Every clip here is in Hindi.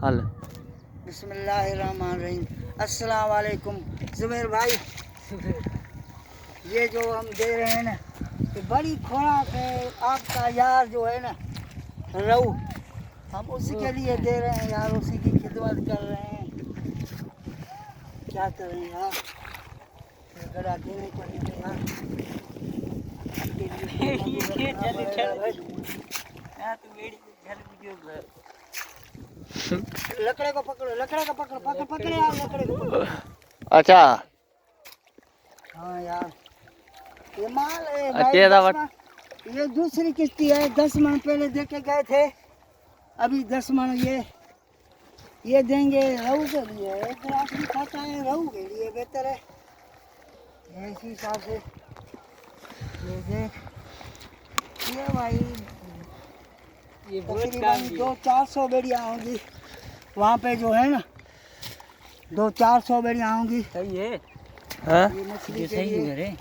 हाल बिस्मिल्लाहिर्रहमानिर्रहीम। अस्सलाम वालेकुम ज़ुबैर भाई। ये जो हम दे रहे हैं ना, ये बड़ी खुराक है। आपका यार जो है ना रहू, हम उसी के लिए दे रहे हैं यार, उसी की खिदमत कर रहे हैं। क्या करें यार, गड़ा देने पड़ेंगे यार। लकड़े को पकड़ो, लकड़े को पकड़ो, पकड़े यार, लकड़े को पकड़ो। अच्छा हाँ यार, ये माल है अच्छा, भाई, 10 मन। ये दूसरी किस्ती है। 10 मन पहले दे के गए थे, अभी 10 मन ये देंगे रहू के लिए। एक आदमी खाता है रहू के लिए, बेहतर है इसी हिसाब से। ये देख, ये भाई ये तकरीबन 200-400 बेड़ियाँ होंगी वहाँ पे जो है ना, 200-400 बेड़ियाँ होंगी। सही है। हाँ ये मछली ये के सही लिए है।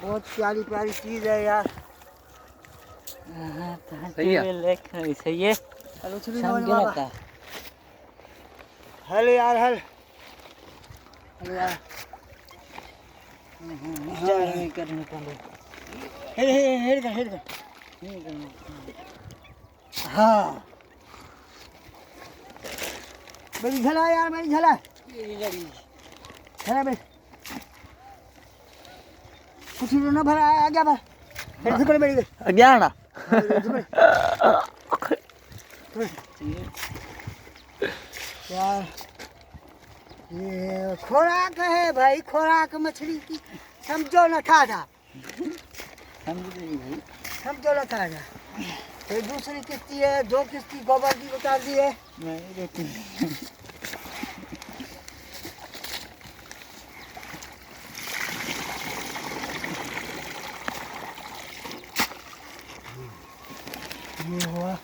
बहुत प्यारी प्यारी चीज़ है यार। सही है। सही है। हेलो बाबा, हेलो यार, हेलो यार। करने पड़े। हेड हाँ, मेरी झला यार, मेरी झला झला, कुछ ना भरा है, आगे भर। हेड झुकड़े बैठ गए, ज्ञान यार। ये खुराक है भाई, खुराक मछली की। समझो न था समझो न था। ये दूसरी किस्ती है, 2 किस्ती गोबर की उतार दी है। ये हुआ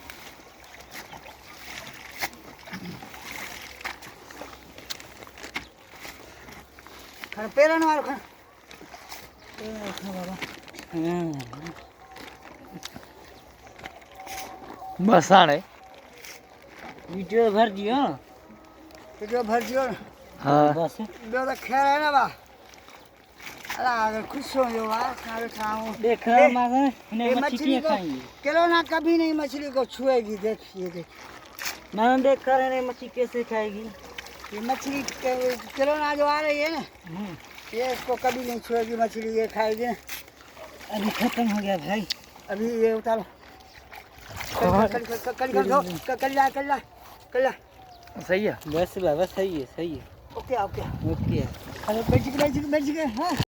पेरन वालों का बाबा। बस आने वीडियो भर दियो। वीडियो भर दियो ना। हाँ बस ॿियो त ख़ैर है ना बा। अला अगर खुश हो जो यार, खाने खाऊं। देख ये मछली को खाएंगे। किलोना कभी नहीं मछली को छुएगी। देख, ये देख, मैंने देख कर मछली कैसे खाएगी। ये मछली किलोना जो आ रही है ना, ये इसको कभी नहीं छुएगी मछली, ये खाएगी ना। अभी खत्म हो गया भाई। अभी ये उतारो, कल सही है। बस बाबा, सही है, सही है। Okay okay okay. हेलो, बैठ के हाँ।